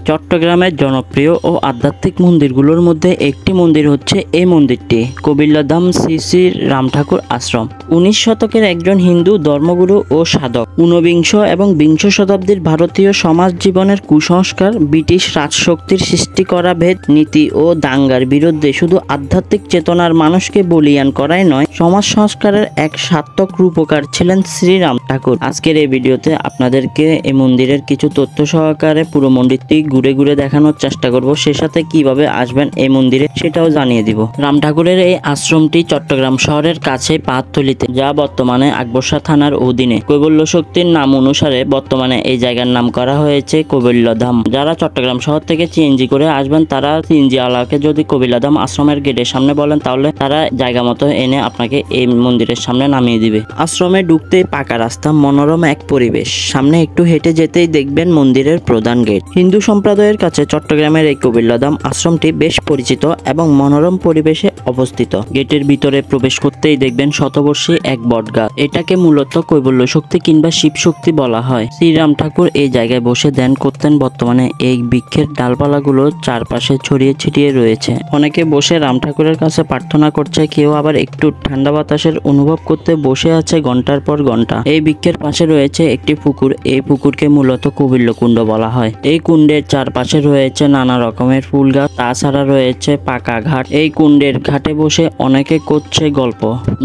চট্টগ্রামের জনপ্রিয় ও আধ্যাত্মিক মন্দিরগুলোর মধ্যে একটি মন্দির হচ্ছে এই মন্দিরটি কবিল্লাধাম শ্রী শ্রী রাম ঠাকুর আশ্রম। 19 শতকের একজন হিন্দু ধর্মগুরু ও সাধক। 19 এবং 20 শতাব্দীর ভারতীয় সমাজ জীবনের কুসংস্কার, ব্রিটিশ রাজশক্তির সৃষ্টি করা ভেদ নীতি ও দাঙ্গার বিরুদ্ধে শুধু আধ্যাত্মিক চেতনার মানুষকে বলিয়ান করাই নয়, সমাজ সংস্কারের এক সার্থক রূপকার ছিলেন শ্রীরাম ঠাকুর। আজকের এই ভিডিওতে আপনাদেরকে এই মন্দিরের কিছু তথ্য সহকারে পুরো মন্দিরটি ঘুরে ঘুরে দেখানোর চেষ্টা করব। সে সাথে কিভাবে আসবেন এই মন্দিরে সেটাও জানিয়ে দিব। রাম ঠাকুরের এই আশ্রমটি চট্টগ্রাম শহরের কাছে পাহাড়তলীতে, যা বর্তমানে আকবরশাহ থানার অধীনে। কৈবল্য শক্তির নাম অনুসারে বর্তমানে এই জায়গার নাম করা হয়েছে কবিল্লাধাম। যারা চট্টগ্রাম শহর থেকে সিএনজি করে আসবেন, তারা সিএনজি আলাকে যদি কবিল্লাধাম আশ্রমের গেটের সামনে বলেন, তাহলে তারা জায়গা মতো এনে আপনাকে এই মন্দিরের সামনে নামিয়ে দিবে। আশ্রমে ঢুকতেই পাকা রাস্তা, মনোরম এক পরিবেশ। সামনে একটু হেঁটে যেতেই দেখবেন মন্দিরের প্রধান গেট। হিন্দু সম্প্রদায়ের কাছে চট্টগ্রামের এই কবিল্লাধাম আশ্রমটি বেশ পরিচিত এবং মনোরম পরিবেশে অবস্থিত। গেটের ভিতরে প্রবেশ করতেই দেখবেন শতবর্ষী এক বটগাছ। এটাকে মূলত কৈবল্য শক্তি কিংবা শিব শক্তি বলা হয়। শ্রীরাম ঠাকুর এই জায়গায় বসে ধ্যান করতেন। বর্তমানে এই বৃক্ষের ডালপালাগুলো চারপাশে ছড়িয়ে ছিটিয়ে রয়েছে। অনেকে বসে রাম ঠাকুরের কাছে প্রার্থনা করছে, কেউ আবার একটু ঠান্ডা বাতাসের অনুভব করতে বসে আছে ঘন্টার পর ঘন্টা। এই বৃক্ষের পাশে রয়েছে একটি পুকুর। এই পুকুরকে মূলত কবিল্ল কুণ্ড বলা হয়। এই কুণ্ডের চারপাশে রয়েছে নানা রকমের ফুল গাছ, তাছাড়া রয়েছে পাকা ঘাট। এই কুণ্ডের ঘাটে বসে অনেকে করছে গল্প।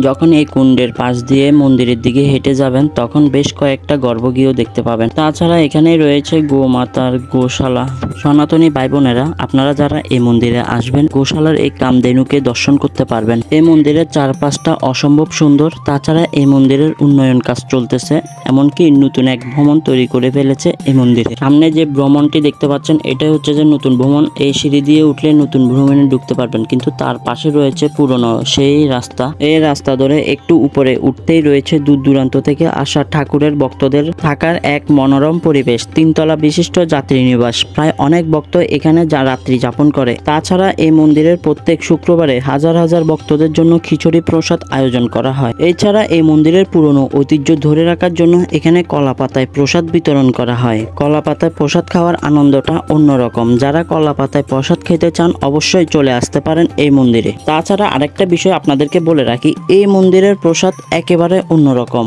যখন এই কুণ্ডের পাশ দিয়ে মন্দিরের দিকে হেঁটে যাবেন, তখন বেশ কয়েকটা গর্ভগৃহ দেখতে পাবেন। তাছাড়া এখানে রয়েছে গোমাতার গোশালা। সনাতনী ভাই বোনেরা, আপনারা যারা এই মন্দিরে আসবেন, গোশালার এই কামধেনুকে দর্শন করতে পারবেন। এই মন্দিরের চারপাশটা অসম্ভব সুন্দর। তাছাড়া এই মন্দিরের উন্নয়ন কাজ চলতেছে, এমনকি নতুন এক ভ্রমণ তৈরি করে ফেলেছে এই মন্দিরে। সামনে যে ভ্রমণটি দেখতে পাচ্ছেন, এটা হচ্ছে যে নতুন ভ্রমণ। এই সিঁড়ি দিয়ে উঠলে নতুন ভ্রমণে ঢুকতে পারবেন, কিন্তু তার পাশে রয়েছে পুরনো সেই রাস্তা। এই রাস্তা ধরে একটু উপরে উঠতেই রয়েছে দূর দূরান্ত থেকে আসা ঠাকুরের ভক্তদের থাকার এক মনোরম পরিবেশ। 3 তলা বিশিষ্ট যাত্রী নিবাস। প্রায় অনেক ভক্ত এখানে রাত্রি যাপন করে। তাছাড়া এই মন্দিরের প্রত্যেক শুক্রবারে হাজার হাজার ভক্তদের জন্য খিচুড়ি প্রসাদ আয়োজন করা হয়। এছাড়া এই মন্দিরের পুরনো ঐতিহ্য ধরে রাখার জন্য এখানে কলা পাতায় প্রসাদ বিতরণ করা হয়। কলা পাতায় প্রসাদ খাওয়ার আনন্দটা অন্যরকম। যারা কলা পাতায় প্রসাদ খেতে চান, অবশ্যই চলে আসতে পারেন এই মন্দিরে। তাছাড়া আরেকটা বিষয় আপনাদেরকে বলে রাখি, এই মন্দিরের প্রসাদ একেবারে অন্যরকম।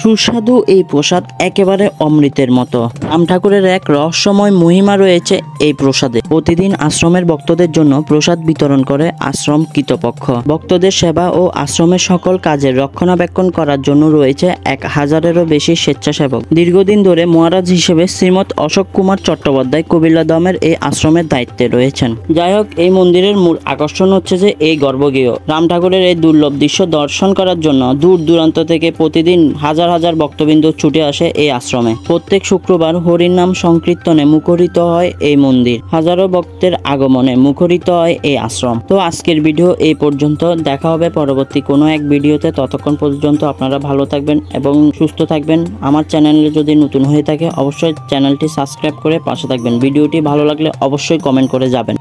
সুস্বাদু এই প্রসাদ একেবারে অমৃতের মতো। রাম ঠাকুরের এক রহস্যময় মহিমা রয়েছে এই প্রসাদে। প্রতিদিন আশ্রমের ভক্তদের জন্য প্রসাদ বিতরণ করে আশ্রম কর্তৃপক্ষ। ভক্তদের সেবা ও আশ্রমের সকল কাজের রক্ষণাবেক্ষণ করার জন্য রয়েছে 1000-এরও বেশি স্বেচ্ছাসেবক। দীর্ঘদিন ধরে মহারাজ হিসেবে শ্রীমৎ অশোক কুমার চট্টোপাধ্যায় কবিল্লাধামের এই আশ্রমের দায়িত্বে রয়েছেন। যাই হোক, এই মন্দিরের মূল আকর্ষণ হচ্ছে যে এই গর্ভগৃহ। রাম ঠাকুরের এই দুর্লভ দৃশ্য দর্শন করার জন্য দূর দূরান্ত থেকে প্রতিদিন হাজার হাজার ভক্তবৃন্দ ছুটে আসে এই আশ্রমে। প্রত্যেক শুক্রবার হরির নাম সংকীর্তনে মুখরিত হয় এই মন্দির। হাজারো ভক্তের আগমনে মুখরিত হয় এই আশ্রম। তো আজকের ভিডিও এই পর্যন্ত। দেখা হবে পরবর্তী কোনো এক ভিডিওতে। ততক্ষণ পর্যন্ত আপনারা ভালো থাকবেন এবং সুস্থ থাকবেন। আমার চ্যানেলে যদি নতুন হয়ে থাকে, অবশ্যই চ্যানেলটি সাবস্ক্রাইব করে পাশে থাকবেন। ভিডিওটি ভালো লাগলে অবশ্যই কমেন্ট করে যাবেন।